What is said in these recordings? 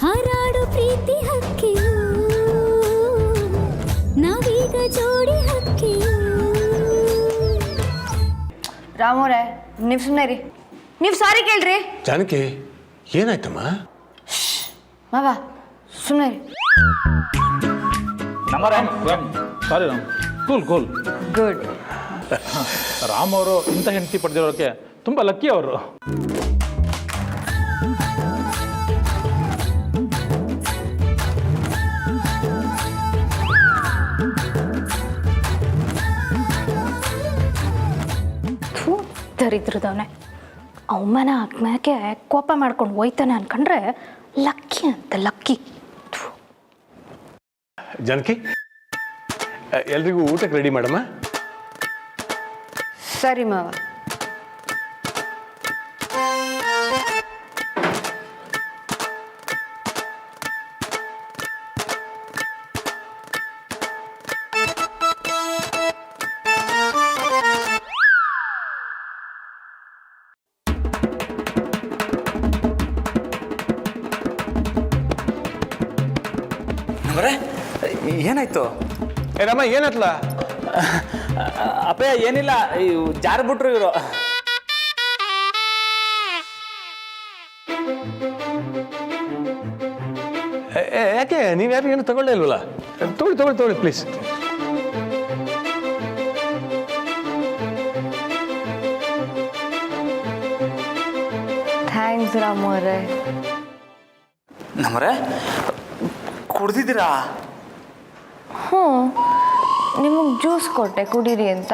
ಹಾರಾಡು ಪ್ರೀತಿ ಹಕ್ಕಿಯು ನಾವೀಗ ಜೋಡಿ ಹಕ್ಕಿಯು. ರಾಮೋರೆ ನೀವು ಸುಮ್ಮನೆ ರೀ, ನೀವು ಸಾರಿ ಕೇಳ್ರಿ. ಜಾನಕಿ ಏನಾಯ್ತಮ್ಮ? ಮಾವ ಸುಮ್ಮನೆ ರೀ. ನಮ್ಮ Ram sorry Ram, cool cool. Good. Ram ಅವರು ಇಂಥ ಹೆಂಡತಿ ಪಡೆದಿರೋಕ್ಕೆ ತುಂಬ ಲಕ್ಕಿ ಅವರು. ದರಿದ್ರದವನೇ ಅವಮಾನ ಆದ್ಮ್ಯಾಕೆ ಕೋಪ ಮಾಡ್ಕೊಂಡು ಹೋಯ್ತಾನೆ ಅನ್ಕೊಂಡ್ರೆ ಲಕ್ಕಿ ಅಂತ ಲಕ್ಕಿ. ಜಾನಕಿ ಎಲ್ರಿಗೂ ಊಟಕ್ಕೆ ರೆಡಿ ಮಾಡಮ್ಮ. ಸರಿ ಮಾವ. ಏನಾಯ್ತು? ರಮ್ಮ ಏನಾತ್ಲ? ಅಪ್ಪಯ್ಯ ಏನಿಲ್ಲ, ಜಾರು ಬಿಟ್ರು ಇವರು. ಯಾಕೆ ನೀವು ಯಾರು ಏನು ತಗೊಳ್ಳೇ ಇಲ್ವಲ್ಲ? ತಗೊಳ್ಳಿ ಪ್ಲೀಸ್. ಥ್ಯಾಂಕ್ಸ್ ರಾಮೋರೆ. ನಮ್ಮರೆ ಕುಡ್ದಿದ್ದೀರಾ? ಹ್ಞೂ, ನಿಮಗೆ ಜ್ಯೂಸ್ ಕೊಟ್ಟೆ ಕುಡೀರಿ ಅಂತ,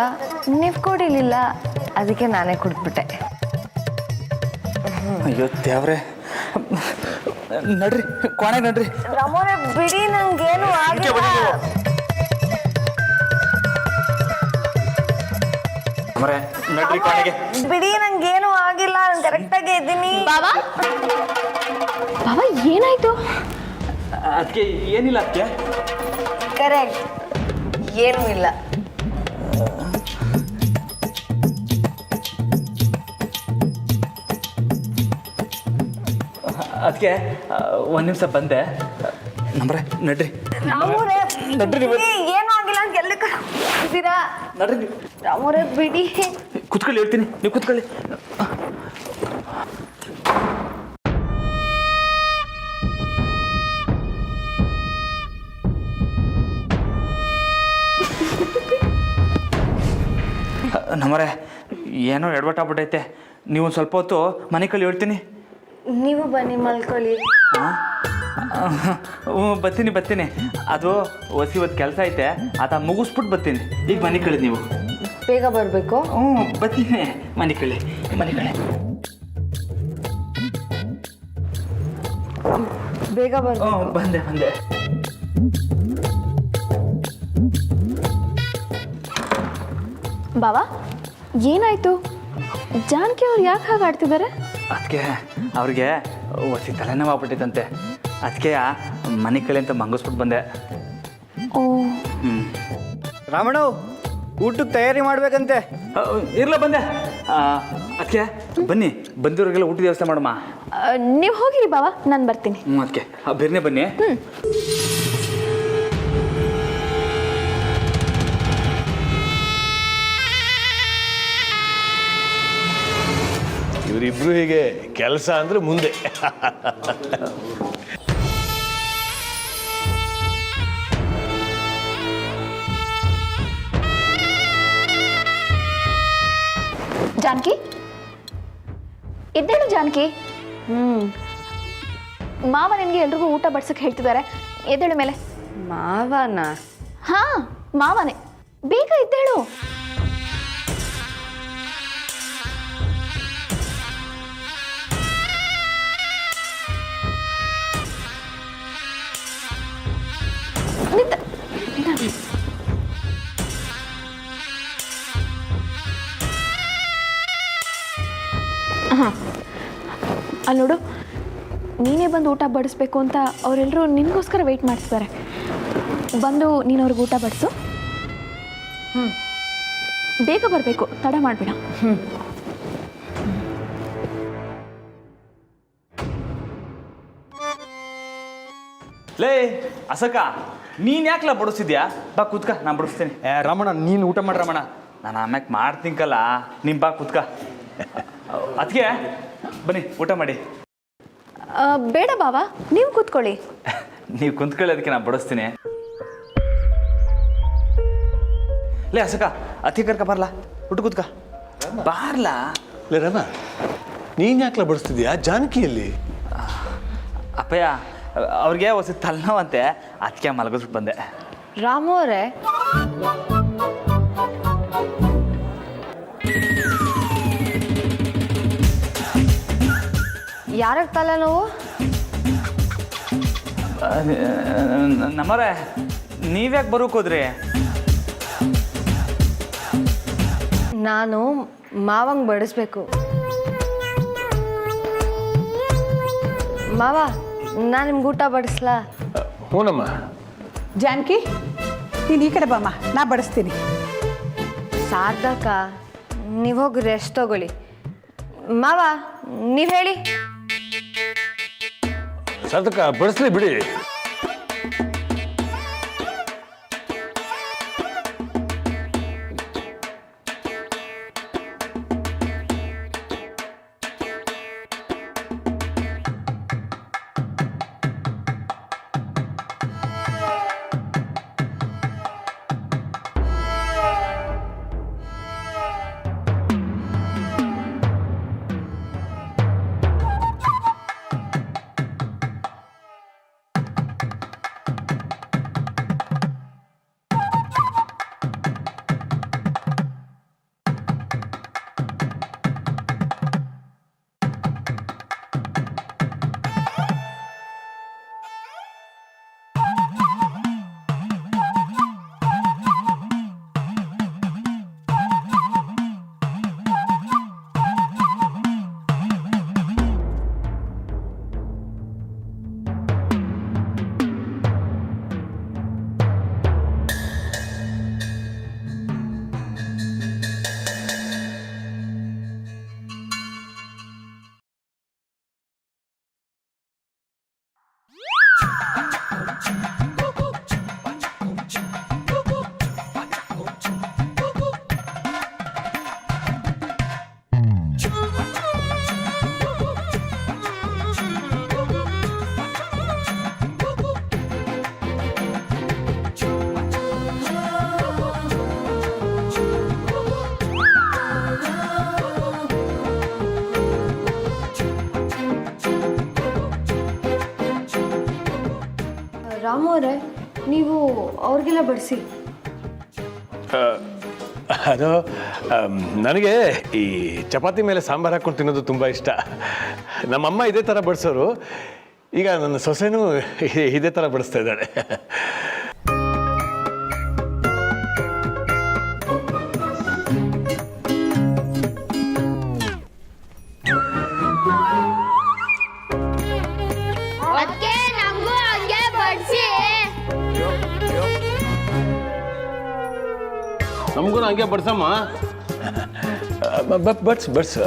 ನೀವು ಕುಡಿಲಿಲ್ಲ, ಅದಕ್ಕೆ ನಾನೇ ಕುಡಿದ್ಬಿಟ್ಟೆ. ಅಯ್ಯೋ ದೇವ್ರೆ, ನಡ್ರಿ ಕೊನೆ ನಡ್ರಿ. ರಾಮೋರೆ ಬಿಡಿ, ನಂಗೇನು ಆಗಿಲ್ಲ. ನಮ್ಮರೆ ನಡ್ರಿ ಕೊನೆಗೆ. ಬಿಡಿ, ನಂಗೇನು ಆಗಿಲ್ಲ, ನಾನು ಕರೆಕ್ಟಾಗಿ ಇದ್ದೀನಿ. ಬಾಬಾ ಬಾಬಾ ಏನಾಯ್ತು? ಅದಕ್ಕೆ ಏನಿಲ್ಲ ಅದಕ್ಕೆ. ಕರೆಕ್ಟ್, ಏನೂ ಇಲ್ಲ. ಅದಕ್ಕೆ ಒಂದು ನಿಮಿಷ ಬಂದೆ. ನಮ್ರೆ ನಡ್ರಿ. ರಾಮೋರೆ ನಡ್ರಿ ನೀವು. ಏನೂ ಆಗಿಲ್ಲ ಅಂತ ಎಲ್ಲ ಕರ್ಕೊಂಡಿದ್ದೀರಾ? ನಡ್ರಿ ನೀವು. ರಾಮೋರೆ ಬಿಡಿ. ಕುತ್ಕೊಳ್ಳಿ, ಹೇಳ್ತೀನಿ, ನೀವು ಕುತ್ಕೊಳ್ಳಿ. ನಮ್ಮರೆ ಏನೋ ಎಡವಟ್ಟಾಗ್ಬಿಟ್ಟೈತೆ. ನೀವು ಒಂದು ಸ್ವಲ್ಪ ಹೊತ್ತು ಮನೆ ಕಳಿ ಹೇಳ್ತೀನಿ. ನೀವು ಬನ್ನಿ ಮಲ್ಕೊಳ್ಳಿ. ಬರ್ತೀನಿ. ಅದು ಹೊತ್ತು ಕೆಲಸ ಐತೆ, ಅದ ಮುಗಿಸ್ಬಿಟ್ಟು ಬರ್ತೀನಿ. ಈಗ ಮನೆ ಕಳಿ ನೀವು. ಬೇಗ ಬರಬೇಕು. ಬರ್ತೀನಿ. ಮನೆ ಕಳಿ. ಬೇಗ ಬರಬೇಕು. ಬಂದೆ. ಬಾಬಾ ಏನಾಯ್ತು? ಜಾನಕಿ ಅವ್ರು ಯಾಕೆ ಹಾಗೆ ಆಡ್ತಿದ್ದಾರೆ? ಅದಕ್ಕೆ ಅವ್ರಿಗೆ ಹೊಸಿ ತಲೆನೋವು ಆಗ್ಬಿಟ್ಟಿತ್ತಂತೆ. ಅದಕ್ಕೆ ಮನೆ ಕಳಿ ಅಂತ ಮಂಗಿಸ್ಬಿಟ್ಟು ಬಂದೆ. ಓ ರಾಮಣ್ಣ ಊಟಕ್ಕೆ ತಯಾರಿ ಮಾಡ್ಬೇಕಂತೆ. ಇರ್ಲ ಬಂದೆ. ಅದಕ್ಕೆ ಬನ್ನಿ, ಬಂದಿರೋರಿಗೆಲ್ಲ ಊಟದ ವ್ಯವಸ್ಥೆ ಮಾಡಮ್ಮ. ನೀವು ಹೋಗಿರಿ ಬಾಬಾ, ನಾನು ಬರ್ತೀನಿ. ಅದಕ್ಕೆ ಬೇರೆನೇ ಬನ್ನಿ. ಇವರಿಬ್ರು ಹೀಗೆ ಕೆಲಸ ಅಂದ್ರೆ ಮುಂದೆ. ಜಾನಕಿ ಎದ್ದೇಳು. ಜಾನಕಿ ಮಾವ ನಿನಗೆ ಎಲ್ರಿಗೂ ಊಟ ಬಡ್ಸಕ್ಕೆ ಹೇಳ್ತಿದ್ದಾರೆ. ಎದ್ದೇಳು ಮೇಲೆ. ಮಾವನ? ಹಾ ಮಾವನೇ, ಬೇಗ ಎದ್ದೇಳು. ಅಲ್ಲಿ ನೋಡು, ನೀನೇ ಬಂದು ಊಟ ಬಡಿಸ್ಬೇಕು ಅಂತ ಅವರೆಲ್ಲರೂ ನಿನಗೋಸ್ಕರ ವೆಯ್ಟ್ ಮಾಡ್ತಿದ್ದಾರೆ. ಬಂದು ನೀನು ಅವ್ರಿಗೆ ಊಟ ಬಡಿಸು. ಬೇಗ ಬರಬೇಕು, ತಡ ಮಾಡಬೇಡ. ಲೇ ಅಸಕ ನೀನು ಯಾಕಲ ಬಡಿಸಿದ್ಯಾ ಬಾ ಕೂತ್ಕ ನಾನು ಬಡಿಸ್ತೀನಿ. ರಾಮಣ್ಣ ನೀನು ಊಟ ಮಾಡಿ ರಾಮಣ್ಣ. ನಾನು ಆಮ್ಯಾಗ ಮಾಡ್ತೀnkಲ್ಲ ನಿಮ್ಮ ಬಾ ಕೂತ್ಕ. ಅದಕ್ಕೆ ಬನ್ನಿ ಊಟ ಮಾಡಿ. ಬೇಡ ಬಾವಾ, ನೀವು ಕೂತ್ಕೊಳ್ಳಿ. ನೀವು ಕುಂತ್ಕೊಳ್ಳೋದಕ್ಕೆ ನಾನು ಬಡಿಸ್ತೀನಿ. ಲೇ ಅಸಕ ಅತಿ ಕರ್ಕ ಬರ್ಲಾ ಊಟ ಕೂತ್ಕ ಬಾರ್ಲಾ. ಲೇ ರಮ, ನೀನು ಯಾಕೆ ಬಡಿಸ್ತಿದ್ಯಾ ಜಾನಕಿಯಲ್ಲಿ? ಅಪ್ಪಯ್ಯ ಅವ್ರಿಗೆ ಹೊಸ ತಲೆನೋವಂತೆ ಅದಕ್ಕೆ ಮಲಗಿಸ್ಬಿಟ್ಟು ಬಂದೆ. ರಾಮು ಅವರೇ, ಯಾರಿಗೆ ತಲೆನೋವು? ನಮ್ಮರೇ ನೀವ್ಯಾಕೆ ಬರೋಕೆ ಹೋದ್ರಿ? ನಾನು ಮಾವಂಗೆ ಬಡಿಸ್ಬೇಕು. ಮಾವ, ನಾನು ನಿಮ್ಗೆ ಊಟ ಬಡಿಸ್ಲಾ? ಹ್ಞೂನಮ್ಮ. ಜಾನಕಿ ನೀನು ಈ ಕಡೆ ಬಾಮ್ಮ, ನಾ ಬಡಿಸ್ತೀನಿ. ಸಾರ್ಥಕ, ನೀವು ಹೋಗಿ ರೆಸ್ಟ್ ತಗೊಳ್ಳಿ. ಮಾವ ನೀವು ಹೇಳಿ. ಸಾರ್ಥಕ ಬಡಿಸ್ಲಿ ಬಿಡಿ. ರಾಮು ಅವರೇ, ನೀವು ಅವ್ರಿಗೆಲ್ಲ ಬಡಿಸಿ. ಅದು ನನಗೆ ಈ ಚಪಾತಿ ಮೇಲೆ ಸಾಂಬಾರು ಹಾಕ್ಕೊಂಡು ತಿನ್ನೋದು ತುಂಬ ಇಷ್ಟ. ನಮ್ಮಮ್ಮ ಇದೇ ಥರ ಬಡಿಸೋರು. ಈಗ ನನ್ನ ಸೊಸೆನೂ ಇದೇ ಥರ ಬಡಿಸ್ತಾ ಇದ್ದಾಳೆ. ನಮಗೂ ಹಂಗೆ ಬಡ್ಸಮ್ಮ. ಬಡ್ಸು.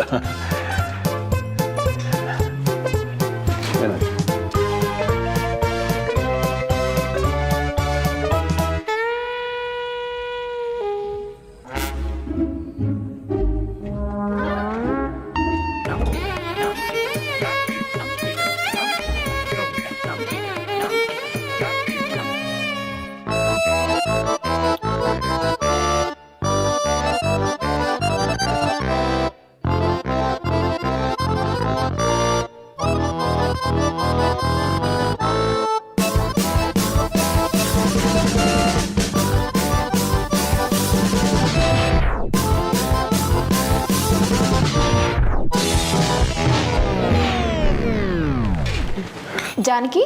ಜಾನಕಿ,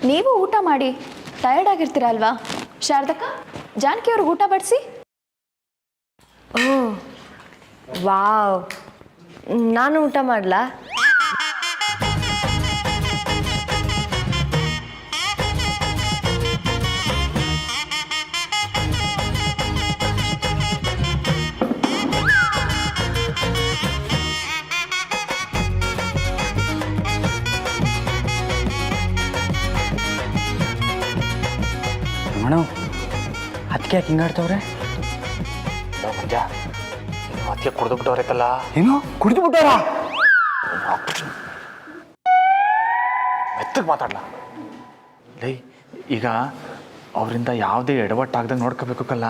ನೀವು ಊಟ ಮಾಡಿ ಟಯರ್ಡ್ ಆಗಿರ್ತೀರ ಅಲ್ವಾ? ಶಾರದಕ್ಕ, ಜಾನಕಿ ಅವ್ರಿಗೆ ಊಟ ಬಡಿಸಿ. ಓಹ್ ವಾವ್, ನಾನು ಊಟ ಮಾಡಲಾ? ರಮಣ ಅದಕ್ಕೆ ಯಾಕೆ ಹಿಂಗಾಡ್ತವ್ರೆ ಮಂಜ ಅದಕ್ಕೆ ಕುಡ್ದು ಬಿಟ್ಟವ್ರೈತಲ್ಲ ಏನು ಕುಡಿದು ಬಿಟ್ಟವ್ರ ಮೆತ್ತಗೆ ಮಾತಾಡ್ಲ ಲೈ ಈಗ ಅವರಿಂದ ಯಾವುದೇ ಎಡವಟ್ಟಾಗ್ದಂಗೆ ನೋಡ್ಕೋಬೇಕಲ್ಲ.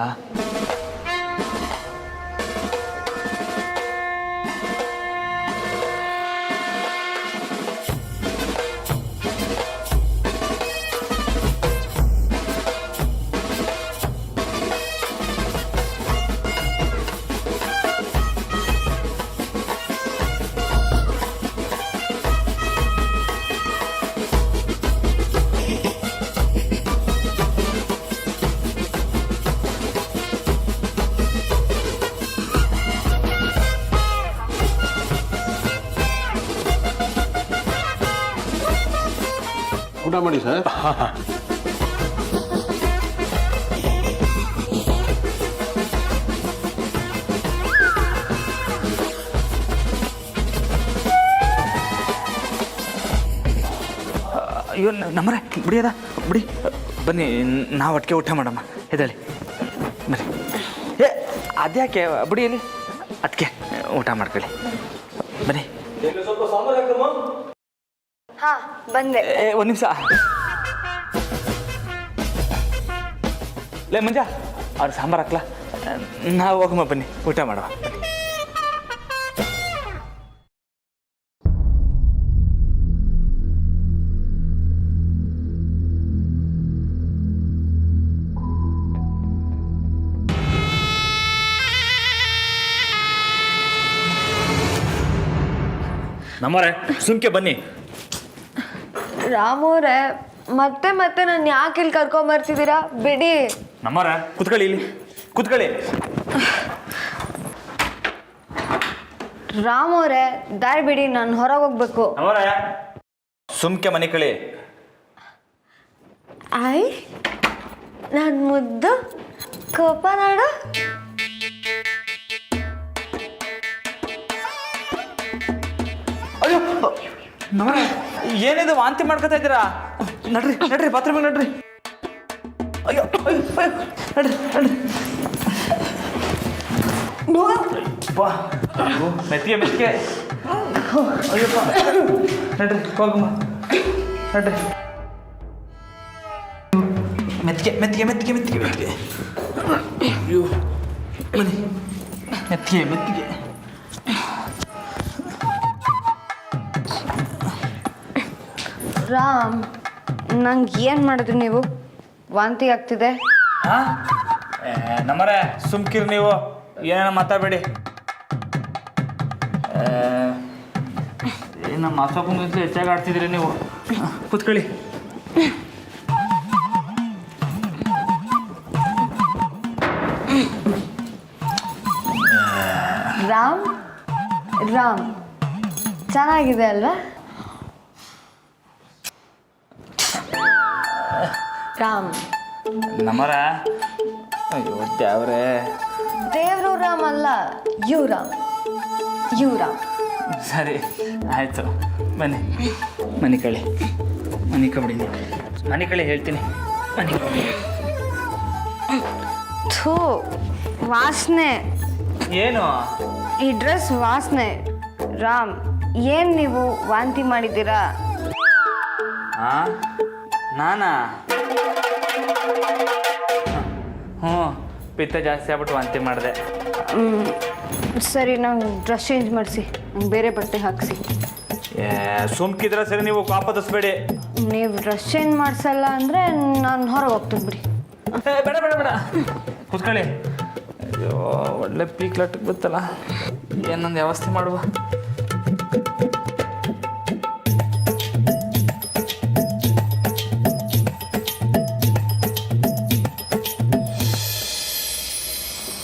ಊಟ ಮಾಡಿ ಸರ್. ಅಯ್ಯೋ ನಮ್ಮರೆ ಬಿಡಿ ಅದ ಬಿಡಿ ಬನ್ನಿ ನಾವು ಒಟ್ಟಿಗೆ ಊಟ ಮಾಡಮ್ಮ ಎದ್ದೇಳಿ ಬನ್ನಿ. ಏ ಅದ್ಯಾಕೆ ಬಿಡಿಯಲ್ಲಿ ಅದಕ್ಕೆ ಊಟ ಮಾಡ್ಕೊಳ್ಳಿ ಬನ್ನಿ. ಹಾ ಬಂದೆ. ಒಂದು ನಿಮಿಷ ಲೇ ಮಂಜ ಅವ್ರು ಸಾಂಬಾರು ಹಾಕ್ಲಾ ನಾವು ಹೋಗಮ್ಮ ಬನ್ನಿ ಊಟ ಮಾಡುವ. ನಮ್ಮರೆ ಸುಮ್ಕೆ ಬನ್ನಿ. ರಾಮೋರೆ ಮತ್ತೆ ಮತ್ತೆ ನಾನು ಯಾಕೆ ಇಲ್ಲಿ ಕರ್ಕೊಂಬರ್ತಿದ್ದೀರಾ? ಬಿಡಿ. ನಮ್ಮರ ಕುತ್ಕೊಳ್ಳಿ ಇಲ್ಲಿ ಕುತ್ಕೊಳ್ಳಿ. ರಾಮೋರೆ ದಾರಿ ಬಿಡಿ, ನಾನು ಹೊರಗೆ ಹೋಗ್ಬೇಕು. ನಮ್ಮರ ಸುಮ್ಕೆ ಮನೆ ಕಳಿ. ಆಯ್ ನನ್ನ ಮುದ್ದು ಕೋಪ ನಾಡು. ಅಯ್ಯೋ ನಮ್ಮರ ಏನಿದು ವಾಂತಿ ಮಾಡ್ಕೊತಾ ಇದ್ದೀರಾ? ನಡ್ರಿ ನಡ್ರಿ ಬಾತ್ರೂಮಿಗೆ ನಡ್ರಿ. ಅಯ್ಯೋ ಅಯ್ಯೋ ನಡ್ರಿ ನಡ್ರಿ ಬಾ ಮೆತ್ತಿಗೆ ಮೆತ್ತಿಗೆ. ಅಯ್ಯಪ್ಪ ನಡ್ರಿ ಹೋಗಮ್ಮ ನಡ್ರಿ ಮೆತ್ತಿಗೆ ಮೆತ್ತಿಗೆ ಮೆತ್ತಿಗೆ ಮೆತ್ತಿಗೆ ಮೆತ್ತಿಗೆ. ಅಯ್ಯೋ ಬನ್ನಿ ಮೆತ್ತಿಗೆ ಮೆತ್ತಿಗೆ. ರಾಮ್ ನಂಗೆ ಏನು ಮಾಡಿದ್ರಿ ನೀವು? ವಾಂತಿ ಆಗ್ತಿದೆ. ಹಾಂ ನಮ್ಮರೆ ಸುಮ್ಕಿರಿ ನೀವು, ಏನೇನೋ ಮಾತಾಡಬೇಡಿ. ನಮ್ಮ ಮಾಸಪ್ಪಂಗಿಂತಲೂ ಹೆಚ್ಚಾಗಿ ಆಡ್ತಿದ್ರಿ ನೀವು. ಕೂತ್ಕೊಳ್ಳಿ. ರಾಮ್ ರಾಮ್ ಚೆನ್ನಾಗಿದೆ ಅಲ್ವಾ? ರಾಮ್ ನಮ್ಮರ ಅಯ್ಯೋ ದೇವ್ರೆ. ದೇವ್ರು ರಾಮ್ ಅಲ್ಲ, ಯು ರಾಮ್ ಯು ರಾಮ್. ಸರಿ ಆಯಿತು ಬನ್ನಿ ಮನೆ ಕಳಿ ಮನೆ ಕಬಡಿ ಮನೆ ಕಳಿ ಹೇಳ್ತೀನಿ ಮನೆ ಕಬಡಿ. ಥೂ ವಾಸನೆ. ಏನು ಈ ಡ್ರೆಸ್ ವಾಸನೆ. ರಾಮ್ ಏನು ನೀವು ವಾಂತಿ ಮಾಡಿದ್ದೀರಾ? ಹಾಂ ನಾನಾ? ಹ್ಞೂ ಪಿತ್ತ ಜಾಸ್ತಿ ಆಗ್ಬಿಟ್ಟು ವಾಂತಿ ಮಾಡಿದೆ. ಸರಿ ನಂಗೆ ಡ್ರೆಸ್ ಚೇಂಜ್ ಮಾಡಿಸಿ, ನಂಗೆ ಬೇರೆ ಬಟ್ಟೆ ಹಾಕಿಸಿ. ಸುಮ್ಕಿದ್ರೆ ಸರಿ, ನೀವು ಕಾಪದಿಸ್ಬೇಡಿ. ನೀವು ಡ್ರೆಸ್ ಚೇಂಜ್ ಮಾಡಿಸಲ್ಲ ಅಂದರೆ ನಾನು ಹೊರಗೆ ಹೋಗ್ತೀನಿ ಬಿಡಿ. ಬೇಡ ಬೇಡ ಬೇಡ ಕೂತ್ಕೊಳ್ಳಿ. ಅಯ್ಯೋ ಒಳ್ಳೆ ಪೀಕ್ ಲಟ್ಟಿಗೆ ಗೊತ್ತಲ್ಲ, ಏನೊಂದು ವ್ಯವಸ್ಥೆ ಮಾಡುವ.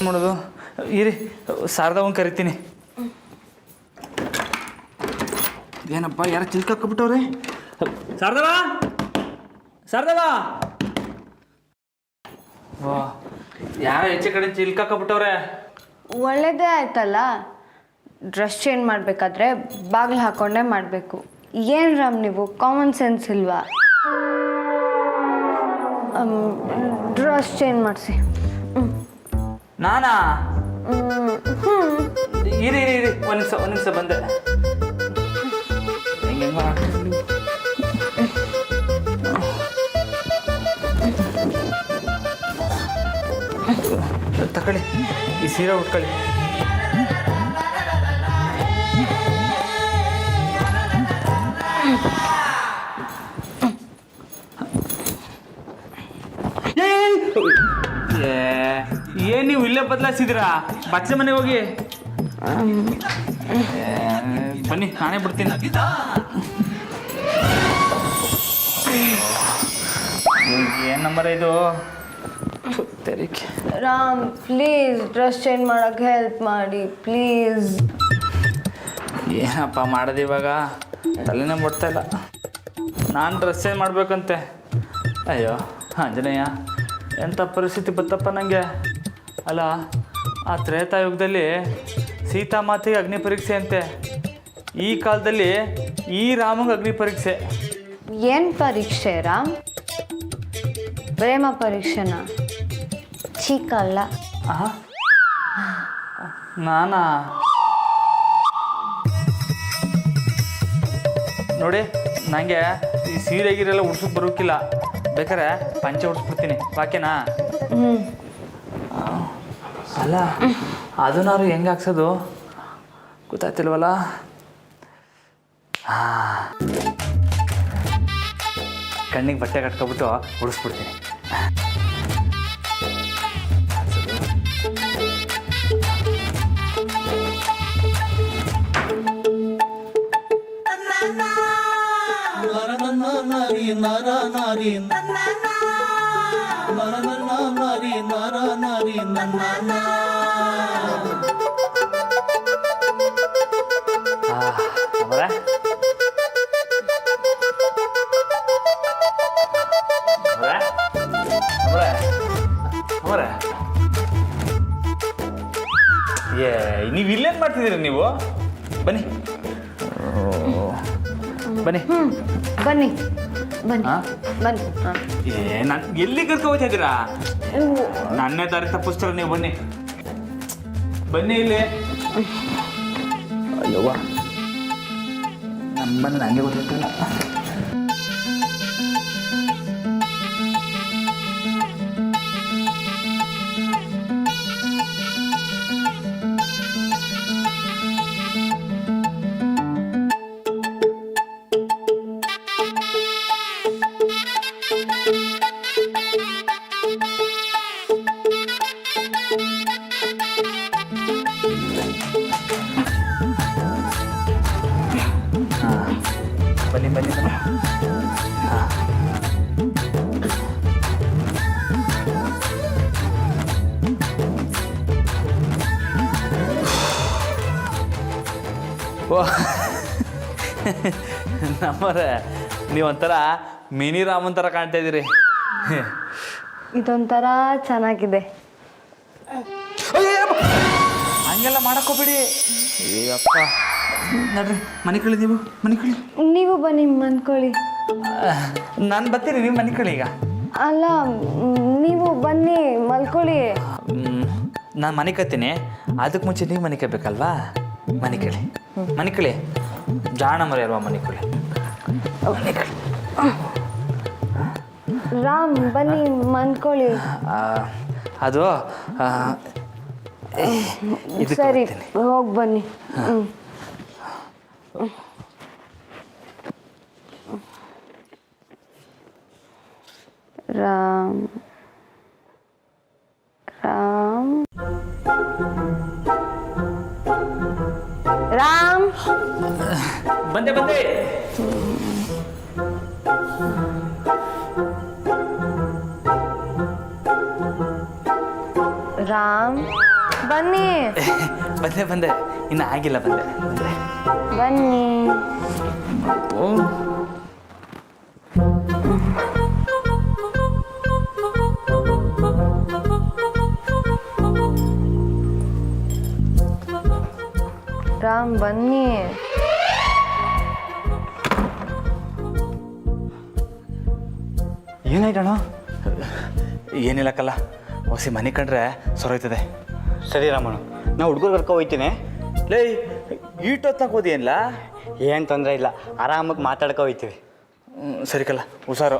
ಮಾಡೋದು ಇರಿ, ಶಾರದವನ್ ಕರಿತೀನಿ. ಏನಪ್ಪ ಯಾರು ಚಿಲ್ಕಾಕ್ಬಿಟ್ಟವ್ರೆ? ಶಾರದವ ಶಾರದವ ವಾ ಯಾರ ಹೆಚ್ಚೆ ಕಡೆ ಚಿಲ್ಕಾಕ್ಬಿಟ್ಟವ್ರೆ. ಒಳ್ಳೇದೇ ಆಯ್ತಲ್ಲ. ಡ್ರೆಸ್ ಚೇಂಜ್ ಮಾಡಬೇಕಾದ್ರೆ ಬಾಗಿಲು ಹಾಕ್ಕೊಂಡೇ ಮಾಡಬೇಕು. ಏನು ರಾಮ್ ನೀವು ಕಾಮನ್ ಸೆನ್ಸ್ ಇಲ್ವಾ? ಡ್ರೆಸ್ ಚೇಂಜ್ ಮಾಡಿಸಿ. ನಾನಾ ಇರಿ ಒಂದು ನಿಮಿಷ ಬಂದೆ. ಹೆಂಗೆ ತಕೊಳ್ಳಿ, ಈ ಸೀರೆ ಉಟ್ಕೊಳ್ಳಿ. ಏನ್ ನೀವು ಇಲ್ಲೇ ಬದಲಾಯಿಸಿದಿರಾ? ಬಚ್ಚೆ ಮನೆಗೆ ಹೋಗಿ ಬನ್ನಿ, ನಾನೇ ಬಿಡ್ತೀನಿ. ಏನ್ ನಂಬರ್ ಇದು? ರಾಮ್ ಪ್ಲೀಸ್ ಡ್ರೆಸ್ ಚೇಂಜ್ ಮಾಡೋಕ್ಕೆ ಹೆಲ್ಪ್ ಮಾಡಿ ಪ್ಲೀಸ್. ಏನಪ್ಪ ಮಾಡೋದು ಇವಾಗ? ತಲೆನೇ ಬಿಡ್ತಾ ಇಲ್ಲ. ನಾನು ಡ್ರೆಸ್ ಚೇಂಜ್ ಮಾಡ್ಬೇಕಂತೆ. ಅಯ್ಯೋ ಆಂಜನೇಯ, ಎಂಥ ಪರಿಸ್ಥಿತಿ ಬತ್ತಪ್ಪ ನನಗೆ. ಅಲ್ಲ, ಆ ತ್ರೇತಾಯುಗದಲ್ಲಿ ಸೀತಾಮಾತೆಗೆ ಅಗ್ನಿ ಪರೀಕ್ಷೆ ಅಂತೆ, ಈ ಕಾಲದಲ್ಲಿ ಈ ರಾಮಂಗೆ ಅಗ್ನಿ ಪರೀಕ್ಷೆ. ಏನು ಪರೀಕ್ಷೆ ರಾಮ್? ಪ್ರೇಮ ಪರೀಕ್ಷೆನಾ? ಚೀಕಲ್ಲ. ನಾನಾ? ನೋಡಿ, ನನಗೆ ಈ ಸೀರೆ ಗೀರೆಲ್ಲ ಉಡ್ಸೋಕೆ ಬರೋಕ್ಕಿಲ್ಲ. ಬೇಕಾರೆ ಪಂಚೆ ಉಡ್ಸ್ಬಿಡ್ತೀನಿ, ಬಾಕೆನಾ? ಅಲ್ಲ, ಅದನ್ನಾರು ಹೆಂಗೆ ಹಾಕ್ಸೋದು ಗೊತ್ತಾಗ್ತಿಲ್ವಲ್ಲ. ಕಣ್ಣಿಗೆ ಬಟ್ಟೆ ಕಟ್ಕೊಬಿಟ್ಟು ಉಡಿಸ್ಬಿಡ್ತೀನಿ. ನೀವು ಇಲ್ಲೇನು ಮಾಡ್ತಿದ್ದೀರಿ ನೀವು? ಬನ್ನಿ ಬನ್ನಿ ಬನ್ನಿ ಬನ್ನಿ ಬನ್ನಿ. ನಾನು ಎಲ್ಲಿ ಕರ್ಕೊ ಹೋಗ್ತಾ ಇದ್ದೀರಾ? ನನ್ನೇ ದಾರಿ ತಪ್ಪಿಸ್ತಾರ ನೀವು. ಬನ್ನಿ ಬನ್ನಿ ಇಲ್ಲಿ. ಅಯ್ಯವ್ವ, ನಮ್ಮ ನನಗೆ ಗೊತ್ತಿಲ್ಲ. ಬನ್ನಿ ಬನ್ನಿ ಬನ್ನಿ. ಓ ನಮ್ಮರೆ, ನೀವೊಂಥರ ಮಿನಿ ರಾಮನ್ ಥರ ಕಾಣ್ತಾ ಇದ್ದೀರಿ. ಇದೊಂಥರ ಚೆನ್ನಾಗಿದೆ. ಹಂಗೆಲ್ಲ ಮಾಡಕ್ಕೋಬೇಡಿ. ಅಯ್ಯಪ್ಪ, ನೋಡ್ರಿ, ಮನೆ ಕಳಿ, ನೀವು ಮನೆ ಕಳಿ. ನೀವು ಬನ್ನಿ ಮನ್ಕೊಳ್ಳಿ. ನಾನು ಬರ್ತೀನಿ, ನೀವು ಮನೆ ಕಳಿ. ಈಗ ಅಲ್ಲ, ನೀವು ಬನ್ನಿ ಮಲ್ಕೊಳ್ಳಿ. ನಾನು ಮನೆ ಕತ್ತೀನಿ, ಅದಕ್ಕೆ ಮುಂಚೆ ನೀವು ಮನೆ ಕಬೇಕಲ್ವಾ? ಮನೆ ಕಳಿ, ಮನೆ ಕಳಿ. ಜಾಣ ಮರಿ ಅಲ್ವಾ? ಮನೆ ಕಳಿ, ಮನೆ ಕಳಿ. ರಾಮ್ ಬನ್ನಿ ಮನ್ಕೊಳ್ಳಿ. ಅದು ಸರಿ, ಹೋಗಿ ಬನ್ನಿ. ರಾಮ್ ರಾಮ್ ರಾಮ್ ಬಂದೆ ಬಂದೆ. ರಾಮ್ ಬನ್ನಿ. ಬಂದೆ ಬಂದೆ, ಇನ್ನು ಆಗಿಲ್ಲ. ಬಂದೆ ಬಂದೆ, ಬನ್ನಿ. ರಾಮ್ ಬನ್ನಿ. ಏನಾಯ್ತಣ್ಣ? ಏನಿಲ್ಲ ಕಲ್ಲ ಹೊಸಿ ಮನೆ ಕಂಡ್ರೆ ಸೊರೈತದೆ. ಸರಿ ರಾಮಣ್ಣ, ನಾ ಹುಡುಗರು ಕರ್ಕೊ ಹೋಗ್ತೀನಿ. ಲೇ ಈಟೊತ್ತಂಗೆ ಓದಿಯಲ್ಲ. ಏನು ತೊಂದರೆ ಇಲ್ಲ, ಆರಾಮಾಗಿ ಮಾತಾಡ್ಕೊ ಹೋಗ್ತೀವಿ. ಸರಿ ಕಲ್ಲ ಹುಷಾರು.